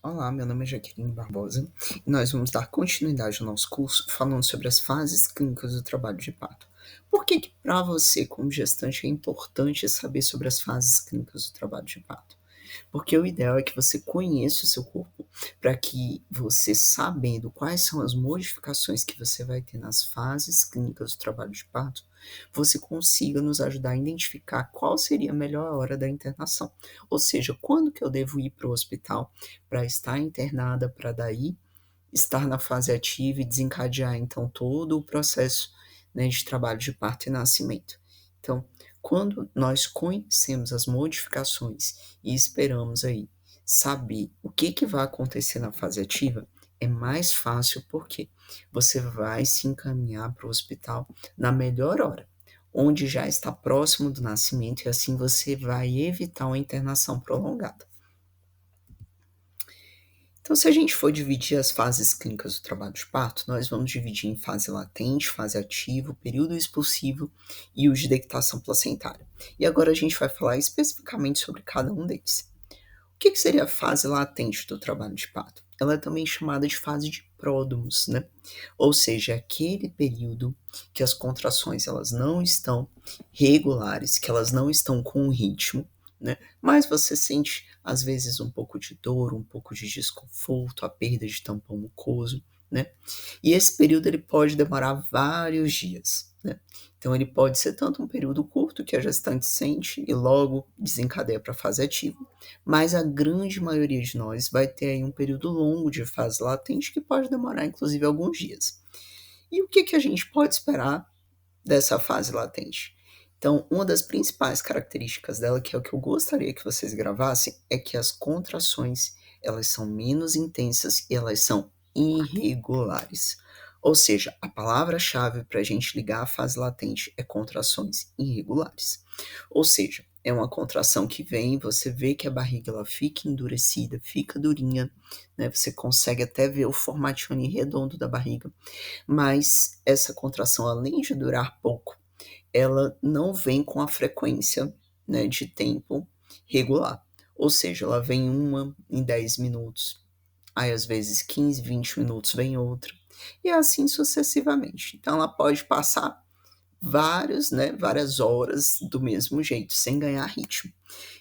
Olá, meu nome é Jaqueline Barbosa e nós vamos dar continuidade ao nosso curso falando sobre as fases clínicas do trabalho de parto. Por que para você, como gestante, é importante saber sobre as fases clínicas do trabalho de parto? Porque o ideal é que você conheça o seu corpo, para que você, sabendo quais são as modificações que você vai ter nas fases clínicas do trabalho de parto, você consiga nos ajudar a identificar qual seria a melhor hora da internação. Ou seja, quando que eu devo ir para o hospital para estar internada, para daí estar na fase ativa e desencadear então todo o processo, né, de trabalho de parto e nascimento. Então, quando nós conhecemos as modificações e esperamos aí saber o que que vai acontecer na fase ativa, é mais fácil porque você vai se encaminhar para o hospital na melhor hora, onde já está próximo do nascimento e assim você vai evitar uma internação prolongada. Então, se a gente for dividir as fases clínicas do trabalho de parto, nós vamos dividir em fase latente, fase ativa, período expulsivo e o de dectação placentária. E agora a gente vai falar especificamente sobre cada um deles. O que seria a fase latente do trabalho de parto? Ela é também chamada de fase de pródromos, né? Ou seja, é aquele período que as contrações elas não estão regulares, que elas não estão com um ritmo, né? Mas você sente às vezes um pouco de dor, um pouco de desconforto, a perda de tampão mucoso, né? E esse período ele pode demorar vários dias, né? Então ele pode ser tanto um período curto que a gestante sente e logo desencadeia para a fase ativa, mas a grande maioria de nós vai ter aí um período longo de fase latente que pode demorar inclusive alguns dias. E o que que a gente pode esperar dessa fase latente? Então, uma das principais características dela, que é o que eu gostaria que vocês gravassem, é que as contrações, elas são menos intensas e elas são irregulares. Ou seja, a palavra-chave para a gente ligar a fase latente é contrações irregulares. Ou seja, é uma contração que vem, você vê que a barriga ela fica endurecida, fica durinha, né? Você consegue até ver o formatinho redondo da barriga, mas essa contração, além de durar pouco, ela não vem com a frequência, né, de tempo regular. Ou seja, ela vem uma em 10 minutos, aí às vezes 15, 20 minutos vem outra, e assim sucessivamente. Então ela pode passar várias horas do mesmo jeito, sem ganhar ritmo.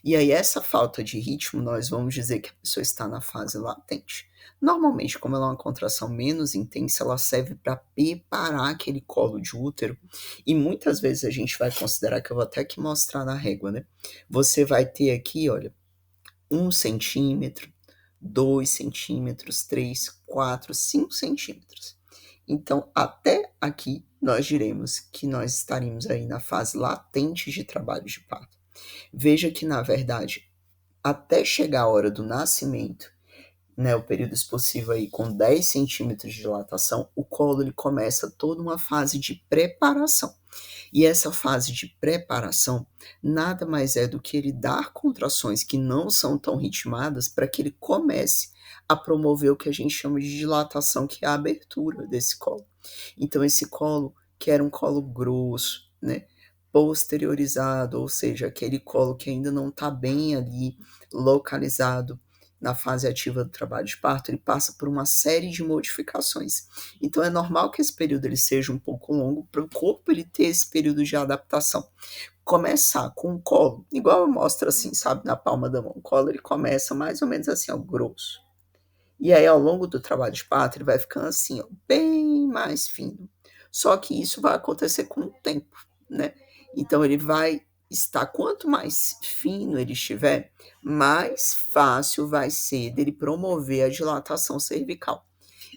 E aí, essa falta de ritmo, nós vamos dizer que a pessoa está na fase latente. Normalmente, como ela é uma contração menos intensa, ela serve para preparar aquele colo de útero. E muitas vezes a gente vai considerar, que eu vou até aqui mostrar na régua, né? Você vai ter aqui, olha, 1 centímetro, 2 centímetros, 3, 4, 5 centímetros. Então, até aqui, nós diremos que nós estaríamos aí na fase latente de trabalho de parto. Veja que, na verdade, até chegar a hora do nascimento, né, o período expulsivo aí com 10 centímetros de dilatação, o colo ele começa toda uma fase de preparação. E essa fase de preparação nada mais é do que ele dar contrações que não são tão ritmadas para que ele comece a promover o que a gente chama de dilatação, que é a abertura desse colo. Então, esse colo, que era um colo grosso, né? Posteriorizado, ou seja, aquele colo que ainda não está bem ali localizado na fase ativa do trabalho de parto, ele passa por uma série de modificações. Então é normal que esse período ele seja um pouco longo para o corpo ele ter esse período de adaptação. Começar com o colo, igual eu mostro assim, sabe, na palma da mão. O colo ele começa mais ou menos assim, ó, grosso. E aí, ao longo do trabalho de parto, ele vai ficando assim, ó, bem mais fino. Só que isso vai acontecer com o tempo, né? Então, ele vai estar, quanto mais fino ele estiver, mais fácil vai ser dele promover a dilatação cervical.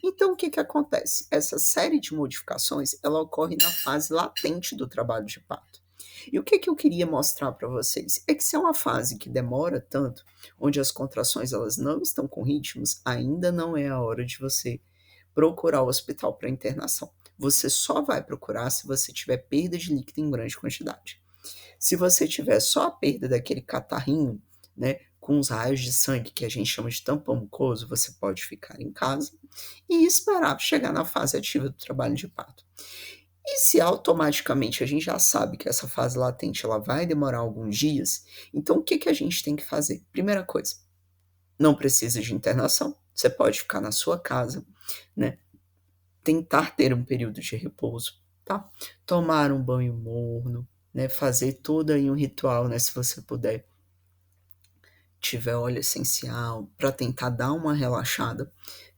Então, o que que acontece? Essa série de modificações, ela ocorre na fase latente do trabalho de parto. E o que que eu queria mostrar para vocês? É que se é uma fase que demora tanto, onde as contrações elas não estão com ritmos, ainda não é a hora de você procurar o hospital para internação. Você só vai procurar se você tiver perda de líquido em grande quantidade. Se você tiver só a perda daquele catarrinho, né, com os raios de sangue que a gente chama de tampão mucoso, você pode ficar em casa e esperar chegar na fase ativa do trabalho de parto. E se automaticamente a gente já sabe que essa fase latente ela vai demorar alguns dias, então o que que a gente tem que fazer? Primeira coisa, não precisa de internação, você pode ficar na sua casa, né? Tentar ter um período de repouso, tá? Tomar um banho morno, né? Fazer todo aí um ritual, né? Se você puder, tiver óleo essencial, para tentar dar uma relaxada,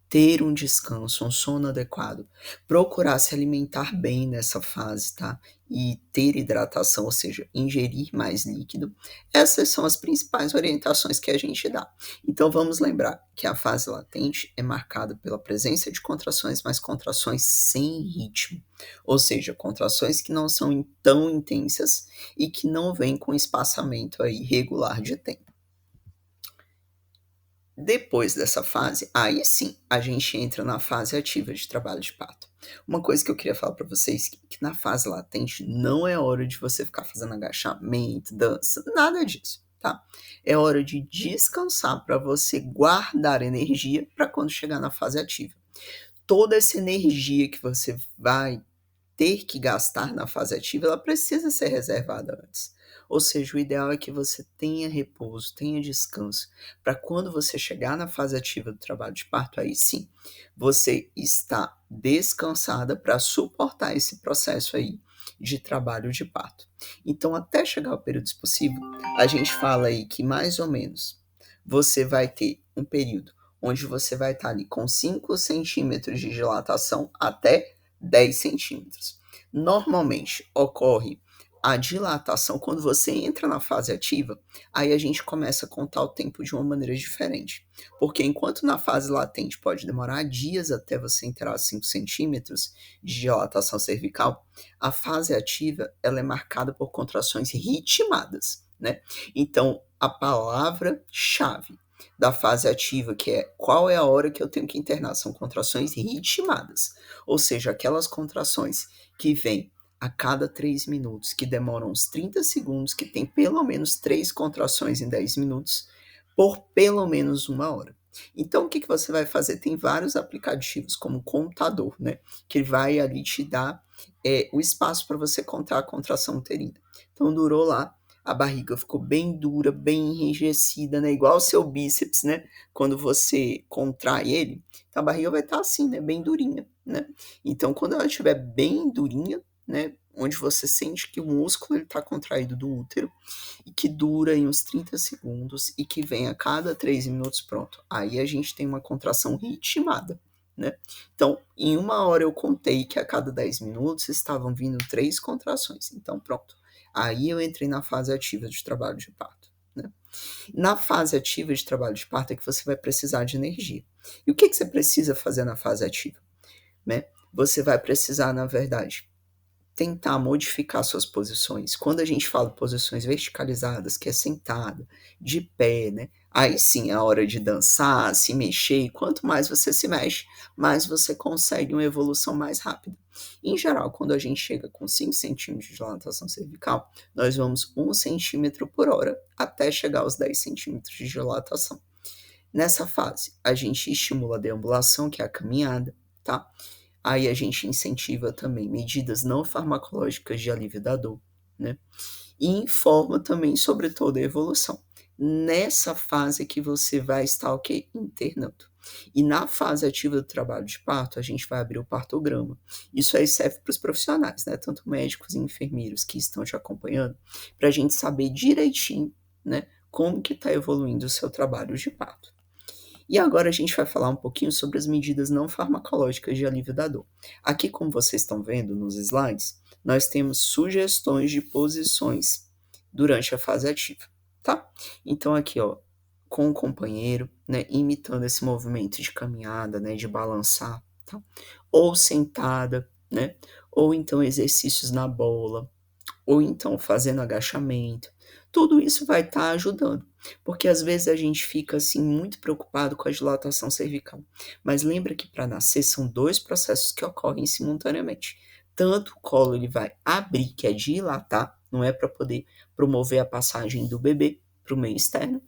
ter um descanso, um sono adequado, procurar se alimentar bem nessa fase, tá? E ter hidratação, ou seja, ingerir mais líquido. Essas são as principais orientações que a gente dá. Então vamos lembrar que a fase latente é marcada pela presença de contrações, mas contrações sem ritmo, ou seja, contrações que não são tão intensas e que não vêm com espaçamento aí regular de tempo. Depois dessa fase, aí sim, a gente entra na fase ativa de trabalho de parto. Uma coisa que eu queria falar para vocês, que na fase latente não é hora de você ficar fazendo agachamento, dança, nada disso, tá? É hora de descansar para você guardar energia para quando chegar na fase ativa. Toda essa energia que você vai ter que gastar na fase ativa, ela precisa ser reservada antes. Ou seja, o ideal é que você tenha repouso, tenha descanso, para quando você chegar na fase ativa do trabalho de parto, aí sim, você está descansada para suportar esse processo aí de trabalho de parto. Então, até chegar ao período expulsivo, a gente fala aí que mais ou menos você vai ter um período onde você vai estar ali com 5 centímetros de dilatação até 10 centímetros. Normalmente ocorre a dilatação quando você entra na fase ativa, aí a gente começa a contar o tempo de uma maneira diferente. Porque enquanto na fase latente pode demorar dias até você entrar a 5 centímetros de dilatação cervical, a fase ativa ela é marcada por contrações ritmadas, né? Então, a palavra-chave da fase ativa, que é qual é a hora que eu tenho que internar, são contrações ritmadas, ou seja, aquelas contrações que vêm a cada 3 minutos, que demoram uns 30 segundos, que tem pelo menos 3 contrações em 10 minutos, por pelo menos 1 hora. Então, o que você vai fazer? Tem vários aplicativos, como o contador, né? Que vai ali te dar o espaço para você contar a contração uterina. Então, durou lá, a barriga ficou bem dura, bem enrijecida, né? Igual o seu bíceps, né? Quando você contrai ele, então a barriga vai estar assim, né? Bem durinha, né? Então, quando ela estiver bem durinha, né? Onde você sente que o músculo está contraído do útero e que dura em uns 30 segundos e que vem a cada 3 minutos, pronto. Aí a gente tem uma contração ritmada, né? Então, em 1 hora eu contei que a cada 10 minutos estavam vindo 3 contrações. Então, pronto. Aí eu entrei na fase ativa de trabalho de parto, né? Na fase ativa de trabalho de parto é que você vai precisar de energia. E o que você precisa fazer na fase ativa, né? Você vai precisar, na verdade, tentar modificar suas posições. Quando a gente fala posições verticalizadas, que é sentada, de pé, né? Aí sim é a hora de dançar, se mexer, e quanto mais você se mexe, mais você consegue uma evolução mais rápida. Em geral, quando a gente chega com 5 centímetros de dilatação cervical, nós vamos 1 centímetro por hora até chegar aos 10 centímetros de dilatação. Nessa fase, a gente estimula a deambulação, que é a caminhada, tá? Aí a gente incentiva também medidas não farmacológicas de alívio da dor, né? E informa também sobre toda a evolução. Nessa fase que você vai estar o quê? Internando. E na fase ativa do trabalho de parto, a gente vai abrir o partograma. Isso aí serve para os profissionais, né? Tanto médicos e enfermeiros que estão te acompanhando, para a gente saber direitinho, né? Como que está evoluindo o seu trabalho de parto. E agora a gente vai falar um pouquinho sobre as medidas não farmacológicas de alívio da dor. Aqui, como vocês estão vendo nos slides, nós temos sugestões de posições durante a fase ativa, tá? Então aqui, ó, com o companheiro, né, imitando esse movimento de caminhada, né, de balançar, tá? Ou sentada, né? Ou então exercícios na bola, ou então fazendo agachamento. Tudo isso vai estar ajudando, porque às vezes a gente fica assim muito preocupado com a dilatação cervical. Mas lembra que para nascer são 2 processos que ocorrem simultaneamente. Tanto o colo ele vai abrir, que é dilatar, não é para poder promover a passagem do bebê para o meio externo,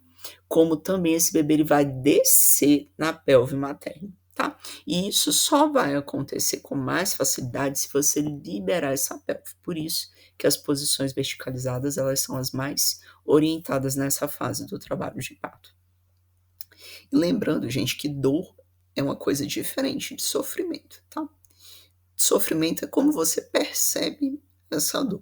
como também esse bebê ele vai descer na pelve materna, tá? E isso só vai acontecer com mais facilidade se você liberar essa pelve. Por isso que as posições verticalizadas elas são as mais orientadas nessa fase do trabalho de parto. E lembrando, gente, que dor é uma coisa diferente de sofrimento, tá? Sofrimento é como você percebe essa dor.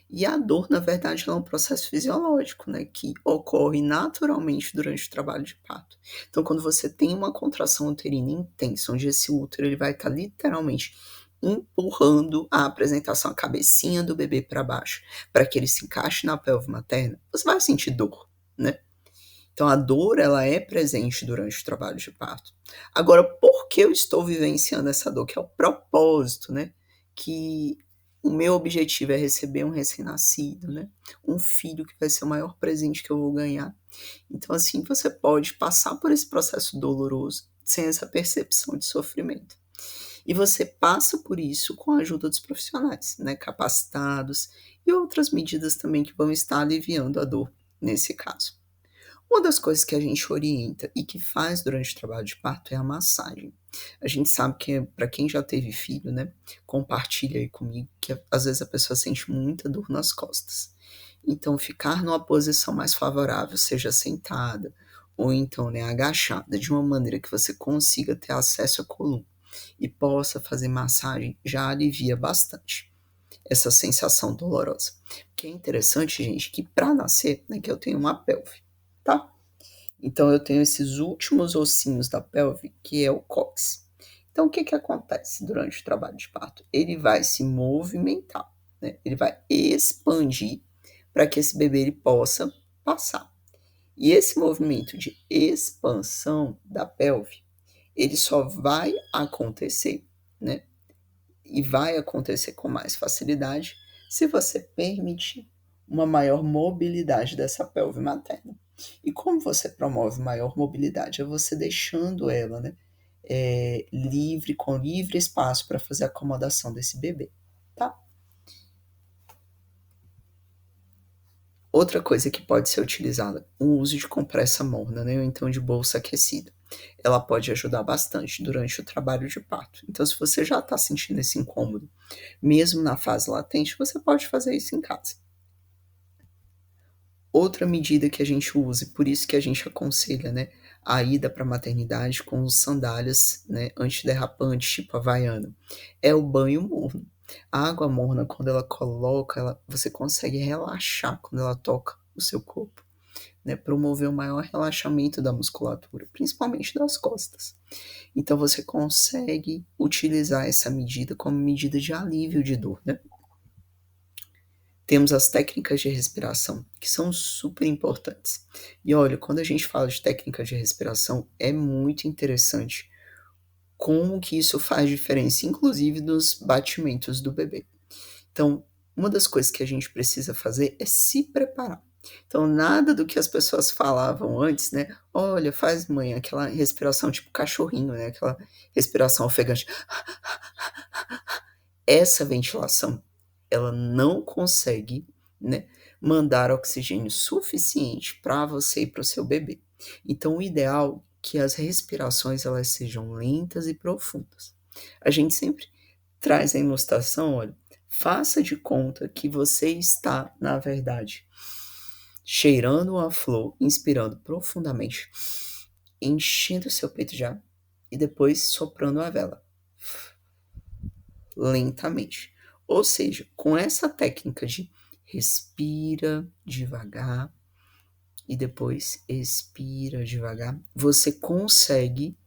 E a dor, na verdade, ela é um processo fisiológico, né, que ocorre naturalmente durante o trabalho de parto. Então, quando você tem uma contração uterina intensa, onde esse útero ele vai estar literalmente empurrando a apresentação, a cabecinha do bebê para baixo, para que ele se encaixe na pelve materna, você vai sentir dor, né? Então, a dor, ela é presente durante o trabalho de parto. Agora, por que eu estou vivenciando essa dor? Que é o propósito, né? Que o meu objetivo é receber um recém-nascido, né? Um filho que vai ser o maior presente que eu vou ganhar. Então, assim, você pode passar por esse processo doloroso sem essa percepção de sofrimento. E você passa por isso com a ajuda dos profissionais, né? Capacitados e outras medidas também que vão estar aliviando a dor nesse caso. Uma das coisas que a gente orienta e que faz durante o trabalho de parto é a massagem. A gente sabe que, para quem já teve filho, né, compartilha aí comigo que às vezes a pessoa sente muita dor nas costas. Então, ficar numa posição mais favorável, seja sentada ou então, né, agachada, de uma maneira que você consiga ter acesso à coluna e possa fazer massagem, já alivia bastante essa sensação dolorosa. O que é interessante, gente, que para nascer, né, que eu tenho uma pelve, tá? Então eu tenho esses últimos ossinhos da pelve, que é o cóccix. Então o que que acontece durante o trabalho de parto? Ele vai se movimentar, né? Ele vai expandir para que esse bebê ele possa passar. E esse movimento de expansão da pelve, ele só vai acontecer, né? E vai acontecer com mais facilidade se você permitir uma maior mobilidade dessa pelve materna. E como você promove maior mobilidade? É você deixando ela, né, livre, com livre espaço para fazer a acomodação desse bebê, tá? Outra coisa que pode ser utilizada, o uso de compressa morna, né, ou então de bolsa aquecida. Ela pode ajudar bastante durante o trabalho de parto. Então, se você já está sentindo esse incômodo, mesmo na fase latente, você pode fazer isso em casa. Outra medida que a gente usa, e por isso que a gente aconselha, né, a ida para a maternidade com sandálias, né, antiderrapantes, tipo Havaiana, é o banho morno. A água morna, quando ela coloca, você consegue relaxar quando ela toca o seu corpo, né, promover um maior relaxamento da musculatura, principalmente das costas. Então você consegue utilizar essa medida como medida de alívio de dor, né? Temos as técnicas de respiração, que são super importantes. E olha, quando a gente fala de técnicas de respiração, é muito interessante como que isso faz diferença, inclusive nos batimentos do bebê. Então, uma das coisas que a gente precisa fazer é se preparar. Então, nada do que as pessoas falavam antes, né? Olha, faz mãe, aquela respiração tipo cachorrinho, né? Aquela respiração ofegante. Essa ventilação, ela não consegue, né, mandar oxigênio suficiente para você e para o seu bebê. Então, o ideal é que as respirações elas sejam lentas e profundas. A gente sempre traz a ilustração, olha, faça de conta que você está, na verdade, cheirando uma flor, inspirando profundamente, enchendo o seu peito de ar e depois soprando a vela lentamente. Ou seja, com essa técnica de respira devagar e depois expira devagar, você consegue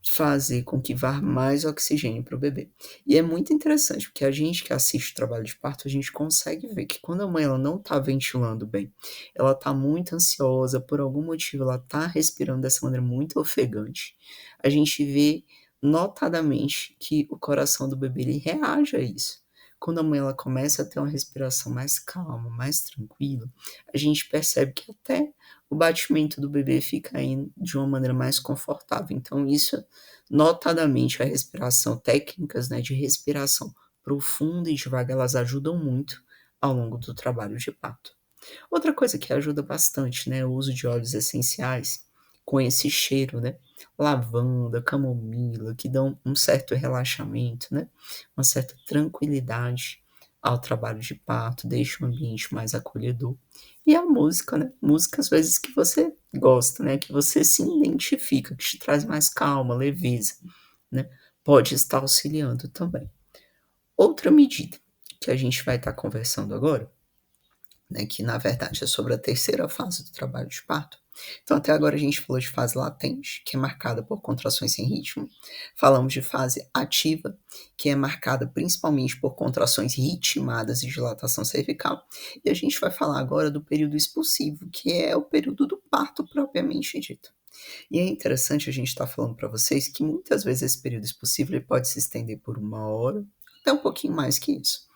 fazer com que vá mais oxigênio para o bebê. E é muito interessante, porque a gente que assiste o trabalho de parto, a gente consegue ver que quando a mãe ela não está ventilando bem, ela está muito ansiosa, por algum motivo ela está respirando dessa maneira muito ofegante, a gente vê notadamente que o coração do bebê ele reage a isso. Quando a mãe ela começa a ter uma respiração mais calma, mais tranquila, a gente percebe que até o batimento do bebê fica indo de uma maneira mais confortável. Então, isso, notadamente, a respiração, técnicas, né, de respiração profunda e devagar, elas ajudam muito ao longo do trabalho de parto. Outra coisa que ajuda bastante, né, o uso de óleos essenciais com esse cheiro, né, lavanda, camomila, que dão um certo relaxamento, né, uma certa tranquilidade ao trabalho de parto, deixa o ambiente mais acolhedor. E a música, né, música às vezes que você gosta, né, que você se identifica, que te traz mais calma, leveza, né, pode estar auxiliando também. Outra medida que a gente vai estar conversando agora, né, que na verdade é sobre a terceira fase do trabalho de parto. Então, até agora a gente falou de fase latente, que é marcada por contrações sem ritmo. Falamos de fase ativa, que é marcada principalmente por contrações ritmadas e dilatação cervical. E a gente vai falar agora do período expulsivo, que é o período do parto propriamente dito. E é interessante a gente estar falando para vocês que muitas vezes esse período expulsivo ele pode se estender por 1 hora, até um pouquinho mais que isso.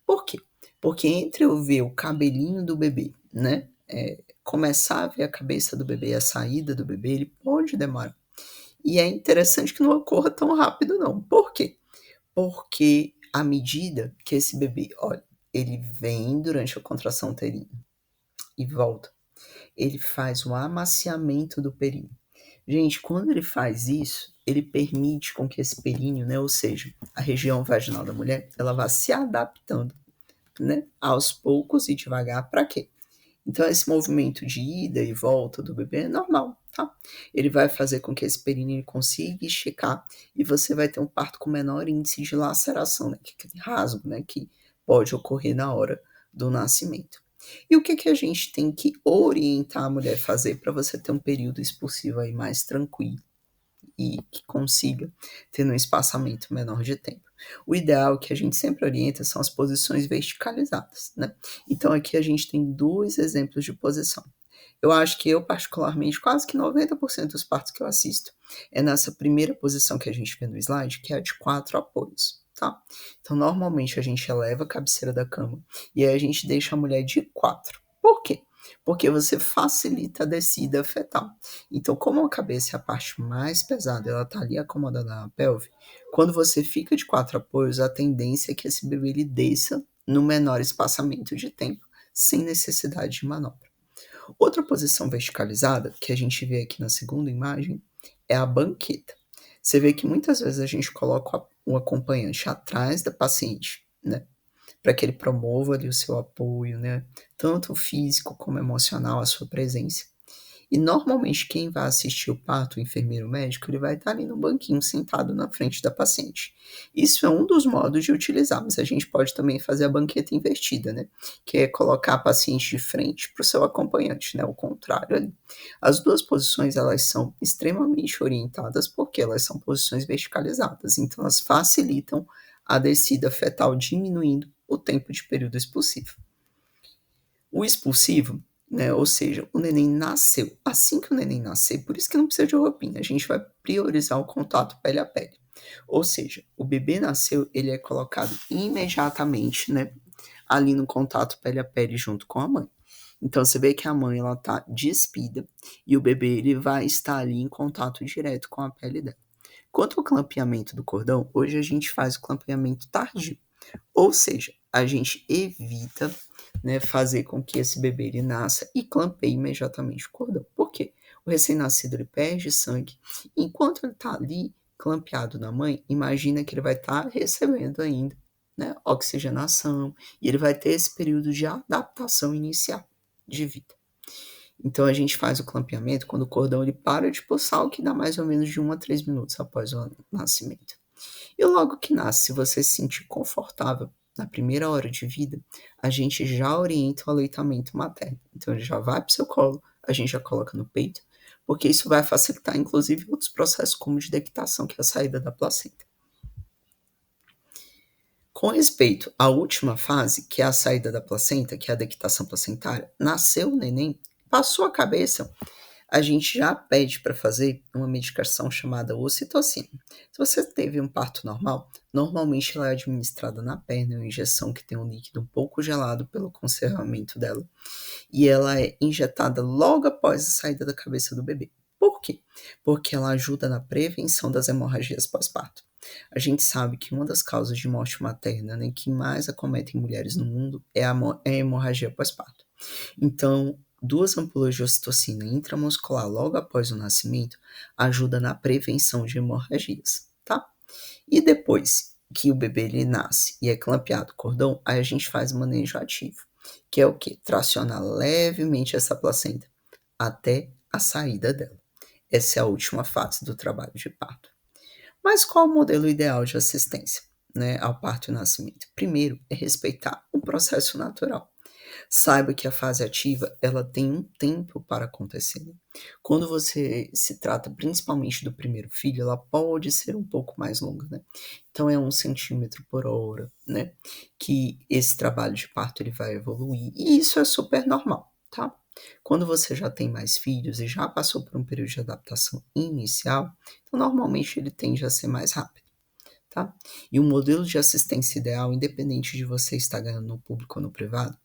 Por quê? Porque entre eu ver o cabelinho do bebê, né, começar a ver a cabeça do bebê, a saída do bebê, ele pode demorar. E é interessante que não ocorra tão rápido não. Por quê? Porque à medida que esse bebê, olha, ele vem durante a contração uterina e volta, ele faz o amaciamento do períneo. Gente, quando ele faz isso, ele permite com que esse períneo, né, ou seja, a região vaginal da mulher, ela vá se adaptando, né, aos poucos e devagar. Para quê? Então, esse movimento de ida e volta do bebê é normal, tá? Ele vai fazer com que esse períneo consiga esticar e você vai ter um parto com menor índice de laceração, né? Que é aquele rasgo, né? Que pode ocorrer na hora do nascimento. E o que, que a gente tem que orientar a mulher a fazer para você ter um período expulsivo aí mais tranquilo e que consiga ter um espaçamento menor de tempo? O ideal que a gente sempre orienta são as posições verticalizadas, né? Então aqui a gente tem dois exemplos de posição. Eu acho que eu, particularmente, quase que 90% dos partos que eu assisto é nessa primeira posição que a gente vê no slide, que é a de 4 apoios, tá? Então, normalmente a gente eleva a cabeceira da cama e aí a gente deixa a mulher de 4. Por quê? Porque você facilita a descida fetal. Então, como a cabeça é a parte mais pesada, ela tá ali acomodada na pelve, quando você fica de 4 apoios, a tendência é que esse bebê ele desça no menor espaçamento de tempo, sem necessidade de manobra. Outra posição verticalizada, que a gente vê aqui na segunda imagem, é a banqueta. Você vê que muitas vezes a gente coloca o acompanhante atrás da paciente, né? Para que ele promova ali o seu apoio, né? Tanto físico como emocional, a sua presença. E normalmente quem vai assistir o parto, o enfermeiro médico, ele vai estar ali no banquinho sentado na frente da paciente. Isso é um dos modos de utilizar, mas a gente pode também fazer a banqueta invertida, né? Que é colocar a paciente de frente para o seu acompanhante, né? O contrário ali. As duas posições, elas são extremamente orientadas porque elas são posições verticalizadas, então elas facilitam a descida fetal, diminuindo o tempo de período expulsivo. O expulsivo, né, ou seja, o neném nasceu. Assim que o neném nascer, por isso que não precisa de roupinha, a gente vai priorizar o contato pele a pele. Ou seja, o bebê nasceu, ele é colocado imediatamente, né, ali no contato pele a pele junto com a mãe. Então você vê que a mãe ela tá despida e o bebê ele vai estar ali em contato direto com a pele dela. Quanto ao clampeamento do cordão, hoje a gente faz o clampeamento tardio. Ou seja, a gente evita, né, fazer com que esse bebê ele nasça e clampeie imediatamente o cordão. Por quê? O recém-nascido ele perde sangue. Enquanto ele está ali clampeado na mãe, imagina que ele vai estar recebendo ainda, né, oxigenação e ele vai ter esse período de adaptação inicial de vida. Então a gente faz o clampeamento quando o cordão ele para de pulsar, o que dá mais ou menos de 1 a 3 minutos após o nascimento. E logo que nasce, se você se sentir confortável na primeira hora de vida, a gente já orienta o aleitamento materno. Então ele já vai para o seu colo, a gente já coloca no peito, porque isso vai facilitar inclusive outros processos como de dectação, que é a saída da placenta. Com respeito à última fase, que é a saída da placenta, que é a dectação placentária, nasceu o neném, passou a cabeça, a gente já pede para fazer uma medicação chamada ocitocina. Se você teve um parto normal, normalmente ela é administrada na perna, uma injeção que tem um líquido um pouco gelado pelo conservamento dela, e ela é injetada logo após a saída da cabeça do bebê. Por quê? Porque ela ajuda na prevenção das hemorragias pós-parto. A gente sabe que uma das causas de morte materna, né, que mais acometem mulheres no mundo é a hemorragia pós-parto. Então, 2 ampolas de ocitocina intramuscular logo após o nascimento ajuda na prevenção de hemorragias, tá? E depois que o bebê ele nasce e é clampeado o cordão, aí a gente faz manejo ativo. que é o quê? Tracionar levemente essa placenta até a saída dela. Essa é a última fase do trabalho de parto. Mas qual o modelo ideal de assistência, né, ao parto e nascimento? Primeiro é respeitar o processo natural. Saiba que a fase ativa, ela tem um tempo para acontecer, né? Quando você se trata principalmente do primeiro filho, ela pode ser um pouco mais longa, né? Então é 1 cm por hora, né? Que esse trabalho de parto ele vai evoluir. E isso é super normal, tá? Quando você já tem mais filhos e já passou por um período de adaptação inicial, então normalmente ele tende a ser mais rápido, tá? E o modelo de assistência ideal, independente de você estar ganhando no público ou no privado,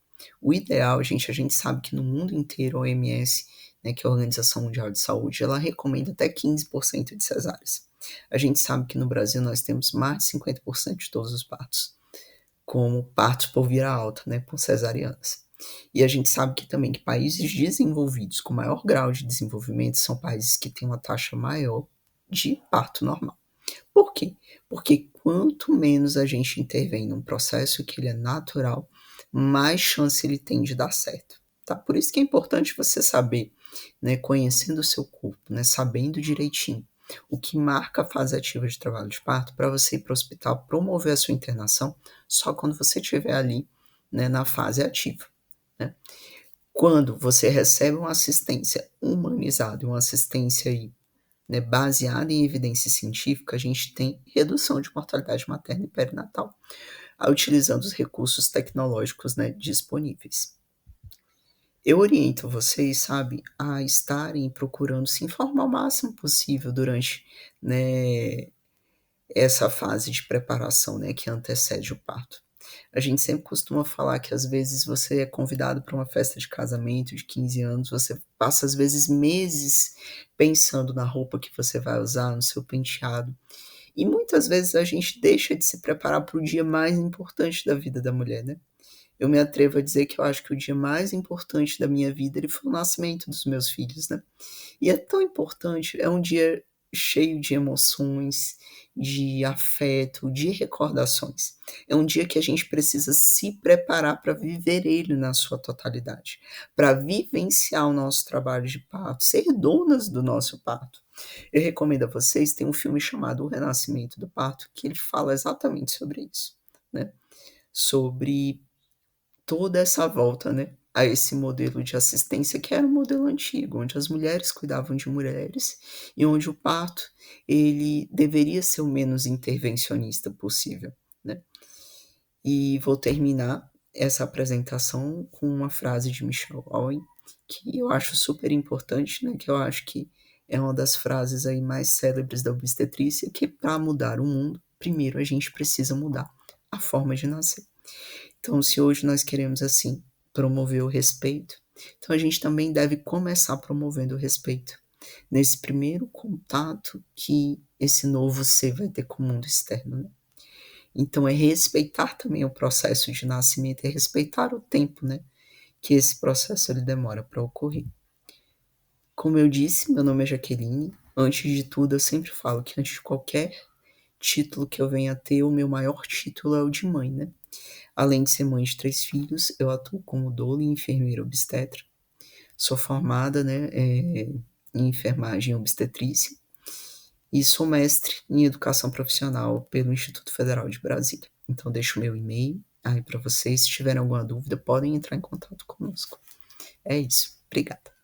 o ideal, gente, a gente sabe que no mundo inteiro a OMS, né, que é a Organização Mundial de Saúde, ela recomenda até 15% de cesáreas. A gente sabe que no Brasil nós temos mais de 50% de todos os partos, como partos por via alta, né, por cesarianas. E a gente sabe que também que países desenvolvidos com maior grau de desenvolvimento são países que têm uma taxa maior de parto normal. Por quê? Porque quanto menos a gente intervém num processo que ele é natural, mais chance ele tem de dar certo, tá? Por isso que é importante você saber, né, conhecendo o seu corpo, né, sabendo direitinho o que marca a fase ativa de trabalho de parto para você ir para o hospital promover a sua internação só quando você estiver ali, né, na fase ativa, né? Quando você recebe uma assistência humanizada, uma assistência aí, né, baseada em evidência científica, a gente tem redução de mortalidade materna e perinatal, utilizando os recursos tecnológicos, né, disponíveis. Eu oriento vocês, sabe, a estarem procurando se informar o máximo possível durante, né, essa fase de preparação, né, que antecede o parto. A gente sempre costuma falar que às vezes você é convidado para uma festa de casamento de 15 anos, você passa às vezes meses pensando na roupa que você vai usar, no seu penteado. E muitas vezes a gente deixa de se preparar para o dia mais importante da vida da mulher, né? Eu me atrevo a dizer que eu acho que o dia mais importante da minha vida ele foi o nascimento dos meus filhos, né? E é tão importante, é um dia cheio de emoções, de afeto, de recordações. É um dia que a gente precisa se preparar para viver ele na sua totalidade, para vivenciar o nosso trabalho de parto, ser donas do nosso parto. Eu recomendo a vocês, tem um filme chamado O Renascimento do Parto, que ele fala exatamente sobre isso, né? Sobre toda essa volta, né, a esse modelo de assistência que era um modelo antigo, onde as mulheres cuidavam de mulheres e onde o parto ele deveria ser o menos intervencionista possível, né. E vou terminar essa apresentação com uma frase de Michelle Owen, que eu acho super importante, né, que eu acho que é uma das frases aí mais célebres da obstetrícia, que para mudar o mundo, primeiro a gente precisa mudar a forma de nascer. Então, se hoje nós queremos, assim, promover o respeito, então a gente também deve começar promovendo o respeito, nesse primeiro contato que esse novo ser vai ter com o mundo externo, né. Então é respeitar também o processo de nascimento, é respeitar o tempo, né, que esse processo ele demora para ocorrer. Como eu disse, meu nome é Jaqueline, antes de tudo eu sempre falo que antes de qualquer título que eu venha a ter, o meu maior título é o de mãe, né. Além de ser mãe de 3 filhos, eu atuo como doula e enfermeira obstetra. Sou formada, né, em enfermagem e obstetrícia e sou mestre em educação profissional pelo Instituto Federal de Brasília. Então deixo o meu e-mail aí para vocês, se tiverem alguma dúvida, podem entrar em contato conosco. É isso, obrigada.